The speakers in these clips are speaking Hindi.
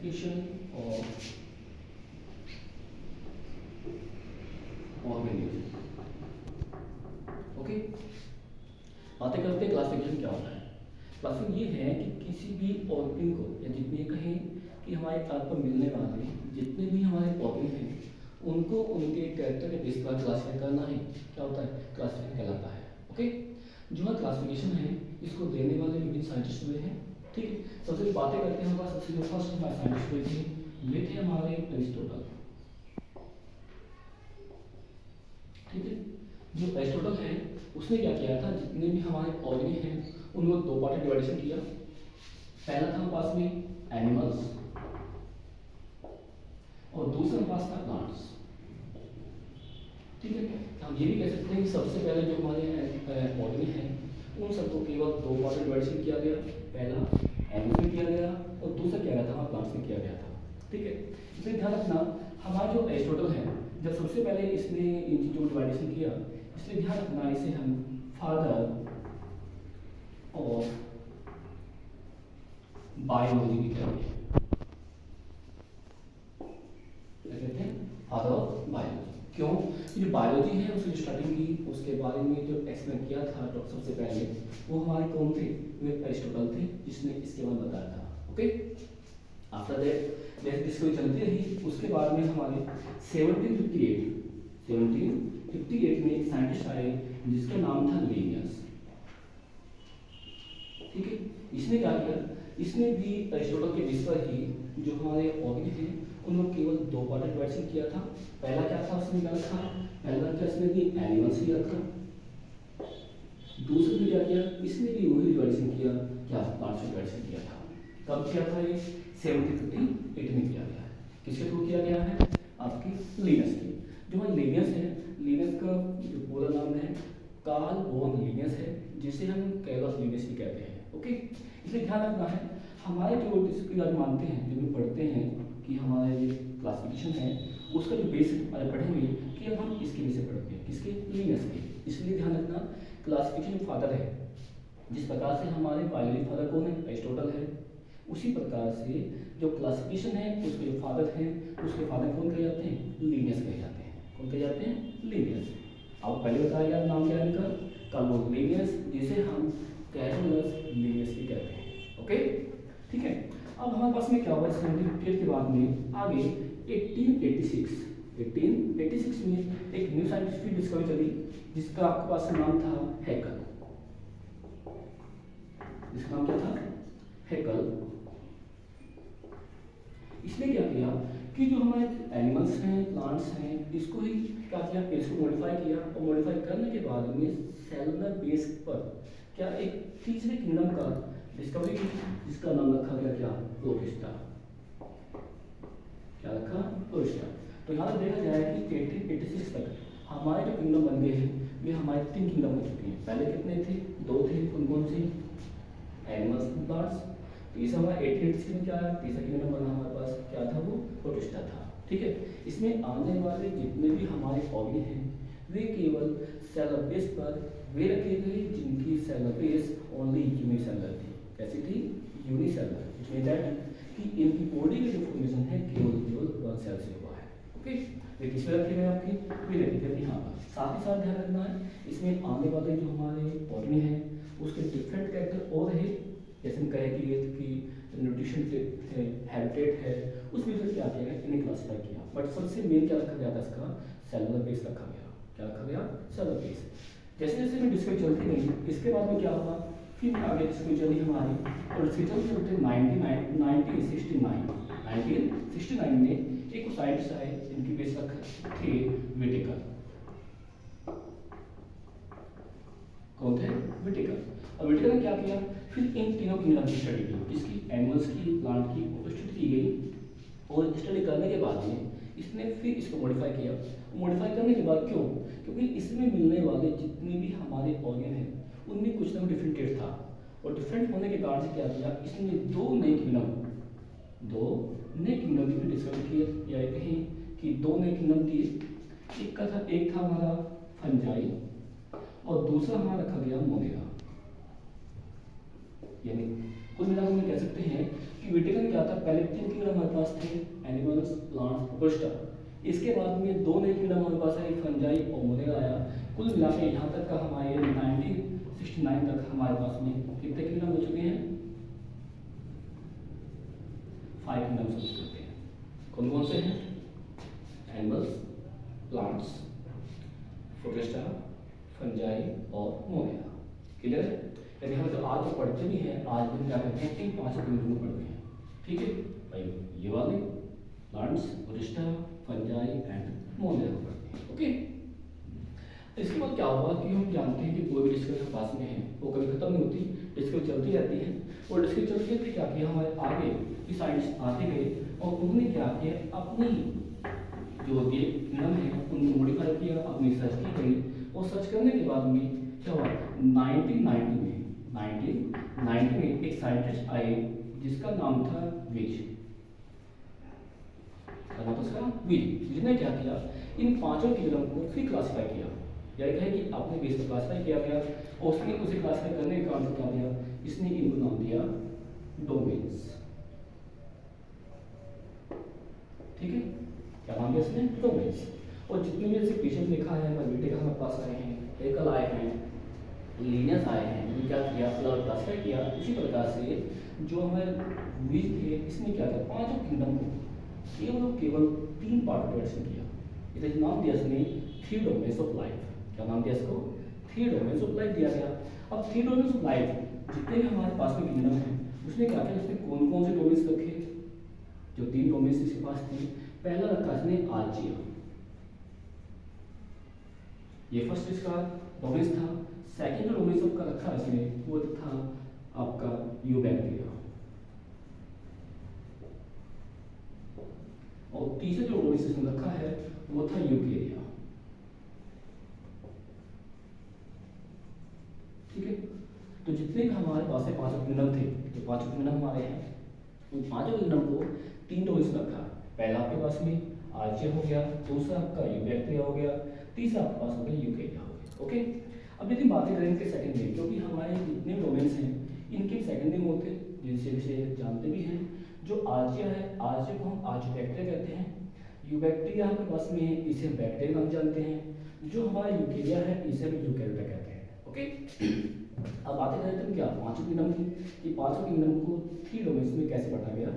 Classification of organism. ओके, बातें करते हैं क्लासिफिकेशन क्या होता है। क्लासिफिकेशन ये है कि किसी भी ऑर्गन को, या जितने कहें कि हमारे अर्थ पर मिलने वाले जितने भी हमारे ऑर्गन हैं उनको उनके कैरेक्टर के बेस पर क्लासिफाई करना है, क्या होता है, क्लासिफिकेशन कहलाता है। ओके, जो है क्लासिफिकेशन है इसको देने वाले विभिन्न साइंटिस्ट हुए हैं। ठीक है, सबसे बातें करते हैं हमारे सबसे जो फर्स्ट हमारे साइंटिस्ट हुए थे ये थे हमारे एरिस्टोटल। ठीक है, जो एरिस्टोटल है उसने क्या किया था, जितने भी हमारे ऑर्गन हैं उनको दो पार्ट में डिवाइडेशन किया। पहला था पास में एनिमल्स और दूसरा पास था प्लांट्स। ठीक है, हम ये भी कह सकते हैं कि सबसे पहले जो हमारे ऑर्गन हैं उन सबको केवल दो पार्ट में डिवाइडेशन किया गया। पहला एनिमल्स में किया गया और दूसरा क्या गया था, हमारे प्लांट्स में किया गया था। ठीक है, इसलिए ध्यान रखना हमारा जो एरिस्टोटल है जब सबसे पहले इसने इन चीज़ों को डिवाइडेशन किया, इसलिए ध्यान रखना इसे हम फादर और बायोलॉजी भी कहते हैं। क्या कहते हैं, फादर ऑफ बायोलॉजी। क्यों, जो बायोलॉजी है उसकी स्टार्टिंग की उसके बारे में जो एक्सप्लेन किया था डॉक्टर सबसे पहले वो हमारे कौन थे, वो एरिस्टोटल थे जिसने इसके बाद बताया था। ओके, आफ्टर दैट जैसे डिस्कवरी चलती रही उसके बाद में हमारे 1758 में एक साइंटिस्ट आए जिसका नाम था लिनियस। ठीक है, इसने क्या किया, इसने भी एरिस्टोटल के बेस पर ही जो हमारे ऑर्गन हैं उनको केवल दो पार्ट में डिवाइड किया था। पहला क्या था उसने क्या रखा, पहला क्या इसने भी एनिमल्स ही रखा। दूसरे में क्या किया, इसने भी वही डिवाइडेशन किया, क्या प्लांट्स में डिवाइडेशन किया था। कब किया था ये, 1758 में किया गया है। किसके थ्रू किया गया है, आपकी लिनियस की। जो हमारे लिनियस है, लिनियस का जो पूरा नाम है कार्ल वॉन लिनियस है, जिसे हम कैलस लिनियस भी कहते हैं। ओके, इसलिए ध्यान रखना है हमारे जो जिसकी आज मानते हैं, जो भी पढ़ते हैं कि हमारे ये क्लासिफिकेशन है उसका जो बेस पढ़ेंगे कि अब हम इसके बेस से पढ़ते हैं, किसके, लिनियस के। इसलिए ध्यान रखना क्लासिफिकेशन फादर है, जिस प्रकार से हमारे बायोलॉजी फादर कौन है, एरिस्टोटल है, उसी प्रकार से जो क्लासिफिकेशन है उसके जो फादर हैं उसके फादर कौन कहे जाते हैं, लिनियस कहे जाते हैं। कौन कहे जाते हैं, लिनियस। आप पहले बताया गया नाम क्या है इनका, कार्ल लिनियस, जिसे हम कैरोलस लिनियस भी कहते हैं। ओके, ठीक है, अब हमारे पास में क्या हुआ 1758 के बाद में आगे 1886 में एक न्यू साइंटिफिक डिस्कवरी चली जिसका आपके पास नाम था हैकल। इसका नाम क्या था, हैकल। इसने क्या किया कि जो हमारे एनिमल्स हैं, प्लांट्स हैं, इसको ही क्या किया, इसको मॉडिफाई किया और मॉडिफाई करने के बाद में सेलुलर बेस पर क्या एक तीसरे किंगडम का डिस्कवरी की जिसका नाम रखा गया क्या, प्रोटिस्टा। क्या रखा, प्रोटिस्टा। तो यहाँ देखा जाए कि 1886 तक हमारे जो किंगडम बन गए हैं वे हमारे 3 किंगडम हो चुके हैं। पहले कितने थे, 2 थे, कौन कौन से, एनिमल्स, प्लांट्स। तीसरा हमारा 1886 में क्या है, तीसरा किंगडम बना हमारे पास, क्या था वो, प्रोटिस्टा था। ठीक है, इसमें आने वाले जितने भी हमारे ऑर्गन हैं वे केवल सेलुलर बेस पर वे रखे गए जिनकी सेलुलर बेस ओनली यूनिसेलुलर थी। कैसी थी, यूनिसेलुलर, which means that कि इनकी बॉडी का जो फॉर्मेशन है केवल 1 सेल से हुआ है। ओके, वे किस में रखे गए आपके, वे रखे गए यहाँ पर। साथ ही साथ ध्यान रखना है इसमें आने वाले जो हमारे ऑर्गन हैं उसके डिफरेंट कैरेक्टर और है, जैसे हम कहें कि न्यूट्रिशन है, हैबिटेट है, उस बेस पर क्या किया गया, इन्हें क्लासिफाई किया। बट सबसे मेन क्या रखा गया था, इसका सेलुलर बेस रखा गया। क्या रखा गया, सेलुलर बेस। जैसे जैसे में डिस्कवरी चलती गई इसके बाद में क्या हुआ, फिर आगे डिस्कवरी चली हमारी और इसके चलते 1969 में एक साइंटिस्ट आए जिनकी बेस रखे थे विटिकर। कौन थे, विटिकर। और विटिकर ने क्या किया, फिर इन तीनों किंगडम की स्टडी की, किसकी, एनिमल्स की, प्लांट की, स्टडी की गई। और स्टडी करने के बाद में इसने फिर इसको मॉडिफाई किया। मॉडिफाई करने के बाद क्यों, क्योंकि इसमें मिलने वाले जितने भी हमारे ऑर्गन हैं उनमें कुछ ना कुछ डिफरेंटेड था और डिफरेंट होने के कारण से क्या किया, इसने 2 नए किंगडम की डिस्कवरी की, या कहें कि 2 नए किंगडम दिए। एक था हमारा फंजाई और दूसरा हमारा रखा गया मोनेरा। यानी कुल मिलाकर हम कह सकते हैं कि विटिकन में क्या था, पहले 3 किंगडम हमारे पास थे, एनिमल्स, प्लांट्स, पुष्टा। इसके बाद में 2 नए किंगडम हमारे पास आए, फंजाई और मोनेगा आया। कुल मिलाकर यहाँ तक का हमारे 1969 तक हमारे पास में कितने किंगडम हो चुके हैं, 5 किंगडम्स हो चुके हैं। कौन कौन से हैं, एनिमल्स, प्लांट्स, प्रोटिस्टा, फंजाई और मोनेगा। क्लियर है? यदि हम तो आज जो पढ़ते भी हैं, आज भी क्या करते हैं, इन 5 किंगडम को पढ़ते हैं। ठीक है भाई, ये वाले प्लांट्स, प्रोटिस्टा, फंजाई एंड मोनेगा को पढ़ते हैं। ओके, इसके बाद क्या हुआ कि हम जानते हैं कि कोई भी डिस्कशन पास में है वो कभी खत्म नहीं होती, डिस्कशन चलती रहती है। और डिस्कशन चलती रहती क्या किया, हमारे आगे की साइंस आते गए और उन्होंने क्या किया, अपनी जो होती है किंगडम है उनको मॉडिफाई किया, अपनी सर्च की गई। और सर्च करने के बाद में क्या हुआ, 1990 में एक साइंटिस्ट आए जिसका नाम था विज, जिसने क्या किया, इन 5 किंगडम को फिर क्लासिफाई किया। यह है कि अपने बेस पर क्लासिफाई किया गया और उसने उसे क्लासिफाई करने का काम क्या दिया, इसने इनको नाम दिया डोमेन्स। ठीक है, क्या नाम दिया इसने, डोमेन्स। और जितने भी ऐसे पेशेंट लिखा है, हमारे बेटे का हमारे पास आए हैं, एकल आए हैं, लीनियस आए हैं, इन्हें क्या किया, क्लासिफाई किया। इसी प्रकार से जो हमारे वीज थे, इसने क्या किया, 5 किंगडम को केवल 3 पार्ट में डिवाइड किया। इसे नाम दिया इसने 3 डोमेन्स ऑफ लाइफ। क्या नाम दिया इसको, 3 डोमेन्स ऑफ लाइफ दिया गया। अब 3 डोमेन्स ऑफ लाइफ जितने भी हमारे पास में किंगडम है, उसने क्या किया, उसने कौन कौन से डोमेन्स रखे, जो 3 डोमेन्स इसके पास थे। पहला रखा इसने आर्चिया, ये फर्स्ट इसका डोमेन्स था। सेकेंड डोमेन्स का रखा इसने, वो था आपका यूबैक्टीरिया। और तीसरा जो डोमेन्स इसने रखा है वो था यूकेरिया। ठीक है, तो जितने भी हमारे पास 5 किंगडम थे, जो 5 किंगडम हमारे हैं, उन 5 किंगडम को 3 डोमेन्स रखा। पहला आपके पास में आर्चिया हो गया, दूसरा आपका यूबैक्टीरिया हो गया, तीसरा आपके पास हो गया यूकेरिया हो गया। ओके, अब यदि बातें करें इनके सेकंड नेम, क्योंकि हमारे जितने डोमेन्स हैं इनके सेकंड नेम होते हैं, जिनसे विषय जानते भी हैं। जो आर्चिया है, आर्चिया को हम आर्चियोबैक्टीरिया कहते हैं। यूबैक्टीरिया हमारे पास में है, इसे बैक्टीरिया नाम जानते हैं। जो हमारा यूकेरिया है, इसे भी यूकेरिया कहते हैं। ओके, अब बातें करें तो क्या 5 किंगडम की, कि 5 किंगडम को 3 डोमेन्स में कैसे बांटा गया।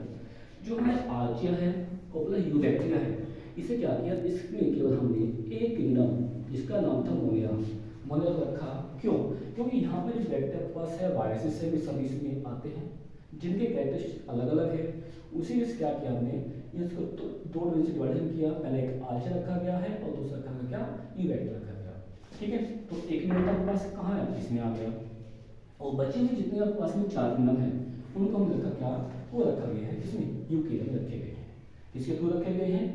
जो हमारे आर्चिया है और प्लस यूबैक्टीरिया है, इसे क्या किया, इसमें केवल हमने एक किंगडम जिसका नाम था मोनेगा रखा। क्यों, क्योंकि यहाँ पर जो बैक्टीरिया के पास है, वायरसेस से भी सभी इसमें आते हैं, जिनके कैरेक्टरिस्टिक्स अलग अलग है। उसी में क्या किया हमने, इसको 2 डोमेन से डिवाइड किया। पहले एक आर्चिया रखा गया है और दूसरा रखा गया यूबैक्टीरिया रखा गया। ठीक है, तो एक किंगडम आपके पास कहाँ है, इसमें आ गया। और बचे हुए जितने आपके पास में 4 किंगडम है, उनको हम रखा क्या, वो रखा गया है इसमें यूकेरिया में रखे गए हैं। किसके थ्रू रखे गए हैं,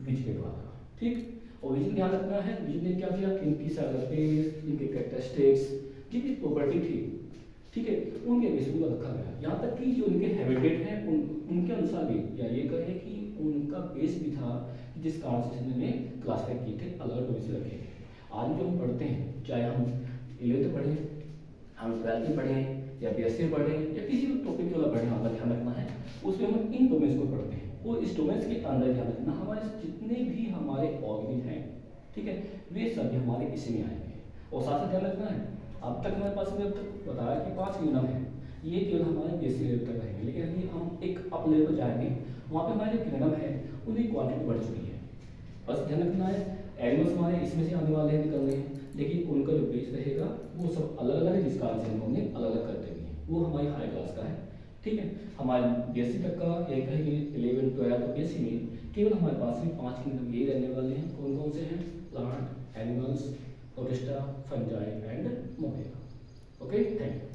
विज के द्वारा। ठीक, और विज ध्यान रखना है, विज ने क्या किया, इनकी सर्फेस, इनके कैरेक्टरिस्टिक्स, जिनकी प्रॉपर्टी थी, ठीक है, उनके बेसिस पर रखा गया। यहाँ तक कि जो उनके हैबिटेट हैं उनके अनुसार भी, या ये कहे कि उनका बेस भी था, जिस कारण से इन्होंने क्लासिफाई किए थे, अलग अलग बेसिस रखे गए। आज जो हम पढ़ते हैं, चाहे हम 11th पढ़ें, हम 12th में पढ़ें, या BSc पढ़ें, या किसी भी टॉपिक वाला पढ़ें, हमारा ध्यान रखना है उसमें हम इन डोमेन्स को पढ़ते हैं। और इस डोमेन्स के अंदर ध्यान रखना, हमारे जितने भी हमारे ऑर्गेनिज हैं, ठीक है, वे सभी हमारे इसी में आएंगे। और साथ साथ ध्यान रखना है, अब तक हमारे पास में अब तक बताया कि 5 किंगडम है, ये केवल हमारे बेसिक लेवल तक रहेंगे। लेकिन यदि हम एक अप लेवल पर जाएंगे, वहाँ पे हमारे जो किंगडम है उनकी क्वांटिटी बढ़ चुकी है। बस ध्यान रखना है, एनिमल्स हमारे इसमें से आने वाले हैं, निकलने हैं, लेकिन उनका जो बेस रहेगा वो सब अलग अलग है, जिस कारण से हमने अलग अलग कर देंगे। वो हमारी हाई क्लास का है। ठीक है, हमारे BSc तक का या कहेंगे 11, 12 तो BSc में केवल हमारे पास में 5 किंगडम यही रहने वाले हैं। कौन कौन से हैं, plant, animals, protista, fungi and monera. Okay, thank you.